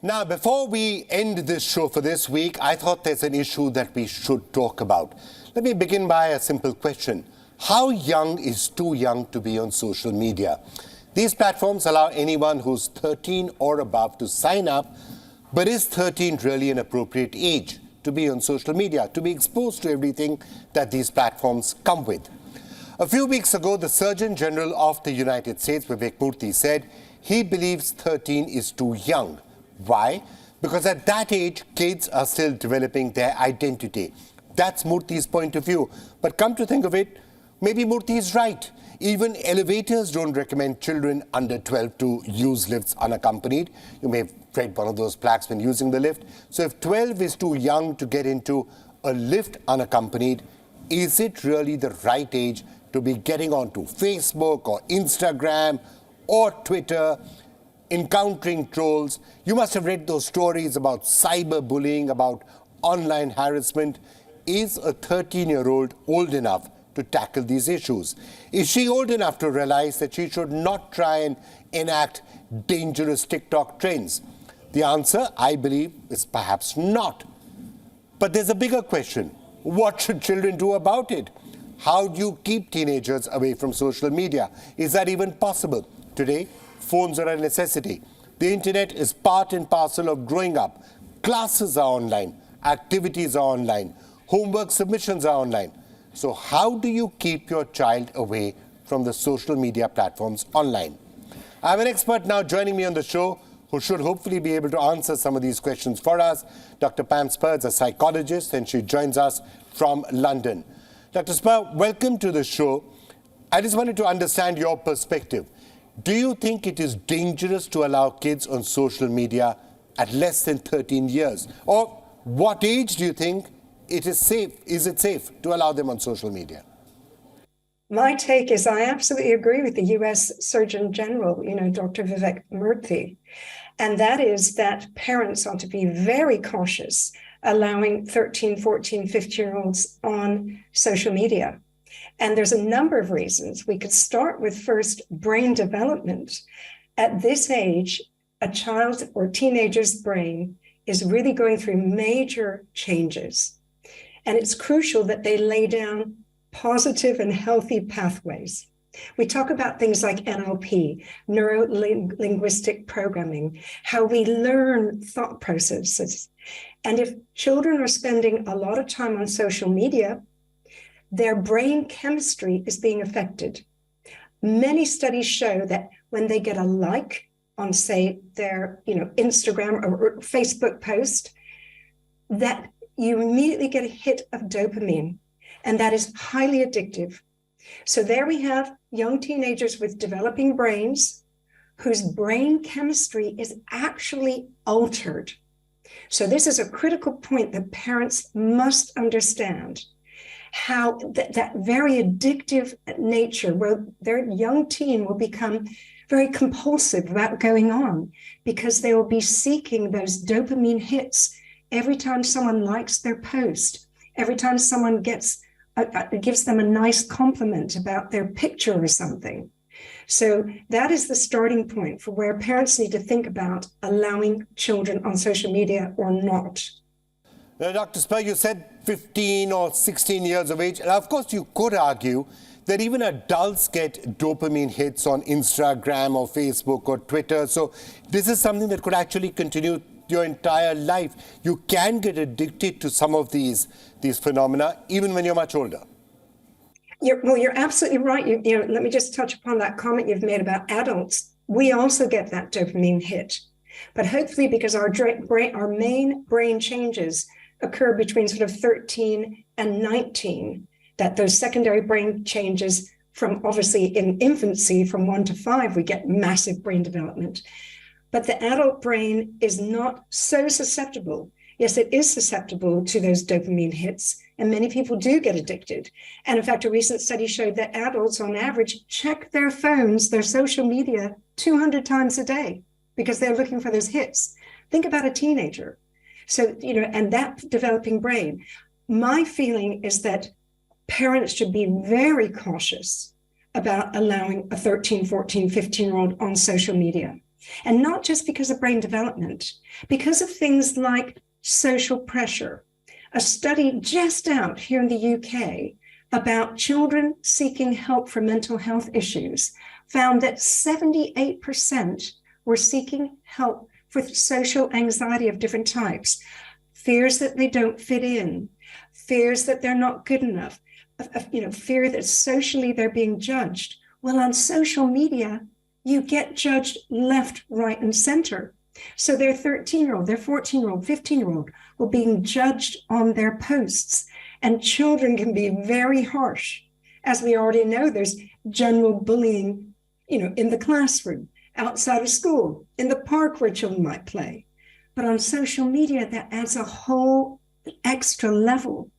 Now, before we end this show for this week, I thought there's an issue that we should talk about. Let me begin by a simple question. How young is too young to be on social media? These platforms allow anyone who's 13 or above to sign up, but is 13 really an appropriate age to be on social media, to be exposed to everything that these platforms come with? A few weeks ago, the Surgeon General of the United States, Vivek Murthy, said he believes 13 is too young. Why? Because at that age, kids are still developing their identity. That's Murthy's point of view. But come to think of it, maybe Murthy is right. Even elevators don't recommend children under 12 to use lifts unaccompanied. You may have read one of those plaques when using the lift. So if 12 is too young to get into a lift unaccompanied, is it really the right age to be getting onto Facebook or Instagram or Twitter, encountering trolls? You must have read those stories about cyberbullying, about online harassment. Is a 13-year-old old enough to tackle these issues? Is she old enough to realize that she should not try and enact dangerous TikTok trends? The answer, I believe, is perhaps not. But there's a bigger question. What should children do about it? How do you keep teenagers away from social media? Is that even possible? Today, phones are a necessity. The internet is part and parcel of growing up. Classes are online, activities are online, homework submissions are online. So how do you keep your child away from the social media platforms online? I have an expert now joining me on the show who should hopefully be able to answer some of these questions for us. Dr. Pam Spur is a psychologist and she joins us from London. Dr. Spur, welcome to the show. I just wanted to understand your perspective. Do you think it is dangerous to allow kids on social media at less than 13 years? Or what age do you think it is safe? Is it safe to allow them on social media? My take is I absolutely agree with the US Surgeon General, Dr. Vivek Murthy. And that is that parents ought to be very cautious allowing 13, 14, 15-year-olds on social media. And there's a number of reasons. We could start with first brain development. At this age, a child or teenager's brain is really going through major changes. And it's crucial that they lay down positive and healthy pathways. We talk about things like NLP, neuro-linguistic programming, how we learn thought processes. And if children are spending a lot of time on social media, their brain chemistry is being affected. Many studies show that when they get a like on, say, their Instagram or Facebook post, that you immediately get a hit of dopamine, and that is highly addictive. So there we have young teenagers with developing brains whose brain chemistry is actually altered. So this is a critical point that parents must understand. How that very addictive nature, where their young teen will become very compulsive about going on because they will be seeking those dopamine hits every time someone likes their post, every time someone gives them a nice compliment about their picture or something. So that is the starting point for where parents need to think about allowing children on social media or not. Now, Dr. Spur, you said 15 or 16 years of age. And of course, you could argue that even adults get dopamine hits on Instagram or Facebook or Twitter. So this is something that could actually continue your entire life. You can get addicted to some of these phenomena, even when you're much older. You're absolutely right. Let me just touch upon that comment you've made about adults. We also get that dopamine hit. But hopefully, because our main brain changes occur between sort of 13 and 19, that those secondary brain changes from obviously in infancy from 1 to 5, we get massive brain development. But the adult brain is not so susceptible. Yes, it is susceptible to those dopamine hits, and many people do get addicted. And in fact, a recent study showed that adults on average check their phones, their social media 200 times a day because they're looking for those hits. Think about a teenager. So, and that developing brain. My feeling is that parents should be very cautious about allowing a 13, 14, 15-year-old on social media. And not just because of brain development, because of things like social pressure. A study just out here in the UK about children seeking help for mental health issues found that 78% were seeking help for social anxiety of different types, fears that they don't fit in, fears that they're not good enough, fear that socially they're being judged. Well, on social media, you get judged left, right, and center. So their 13-year-old, their 14-year-old, 15-year-old will being judged on their posts. And children can be very harsh. As we already know, there's general bullying, in the classroom, outside of school, in the park where children might play. But on social media, that adds a whole extra level,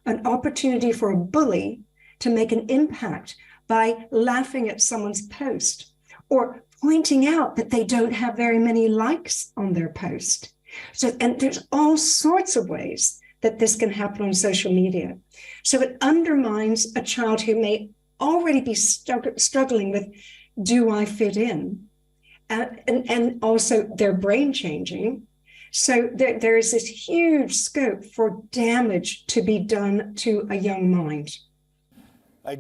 an opportunity for a bully to make an impact by laughing at someone's post or pointing out that they don't have very many likes on their post. So, and there's all sorts of ways that this can happen on social media. So it undermines a child who may already be struggling with, do I fit in? And also their brain changing. So there is this huge scope for damage to be done to a young mind.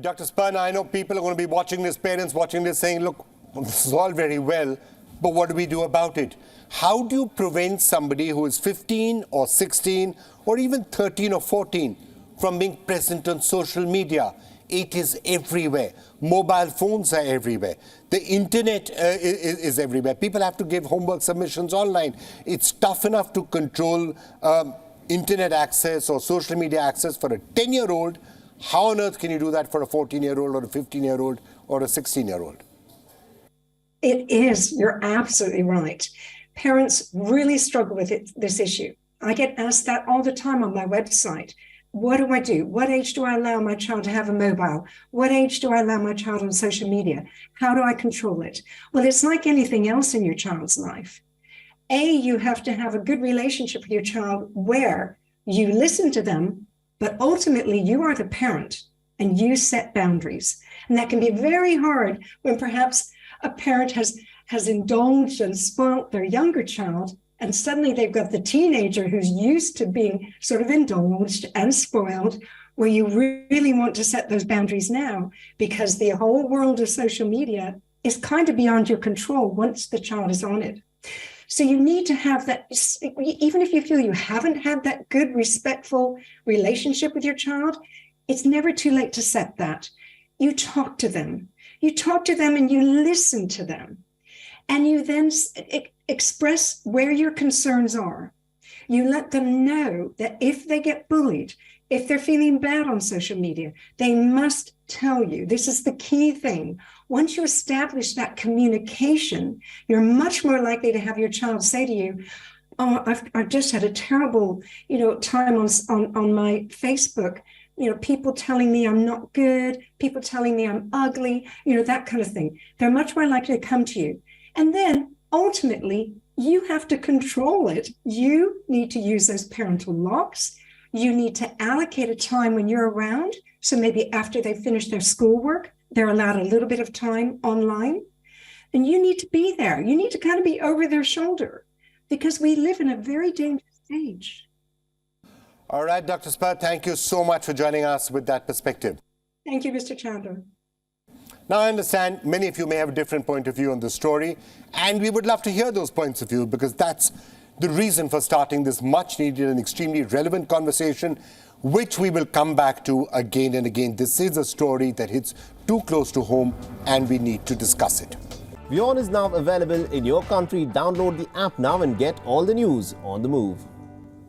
Dr. Sperner, I know people are going to be watching this, parents watching this saying, look, this is all very well, but what do we do about it? How do you prevent somebody who is 15 or 16 or even 13 or 14 from being present on social media? It is everywhere. Mobile phones are everywhere. The internet is everywhere. People have to give homework submissions online. It's tough enough to control internet access or social media access for a 10-year-old. How on earth can you do that for a 14-year-old or a 15-year-old or a 16-year-old? It is. You're absolutely right. Parents really struggle with this issue. I get asked that all the time on my website. What do I do? What age do I allow my child to have a mobile? What age do I allow my child on social media? How do I control it? Well, it's like anything else in your child's life. You have to have a good relationship with your child where you listen to them, but ultimately you are the parent and you set boundaries. And that can be very hard when perhaps a parent has indulged and spoilt their younger child, and suddenly they've got the teenager who's used to being sort of indulged and spoiled, where you really want to set those boundaries now because the whole world of social media is kind of beyond your control once the child is on it. So you need to have that, even if you feel you haven't had that good, respectful relationship with your child, it's never too late to set that. You talk to them. You talk to them and you listen to them. And you then express where your concerns are. You let them know that if they get bullied, if they're feeling bad on social media, they must tell you. This is the key thing. Once you establish that communication, you're much more likely to have your child say to you, oh, I've just had a terrible, time on my Facebook. People telling me I'm not good, people telling me I'm ugly, that kind of thing. They're much more likely to come to you. And then ultimately, you have to control it. You need to use those parental locks. You need to allocate a time when you're around. So maybe after they finish their schoolwork, they're allowed a little bit of time online. And you need to be there. You need to kind of be over their shoulder because we live in a very dangerous age. All right, Dr. Spur, thank you so much for joining us with that perspective. Thank you, Mr. Chandler. Now, I understand many of you may have a different point of view on the story, and we would love to hear those points of view because that's the reason for starting this much needed and extremely relevant conversation, which we will come back to again and again. This is a story that hits too close to home, and we need to discuss it. WION is now available in your country. Download the app now and get all the news on the move.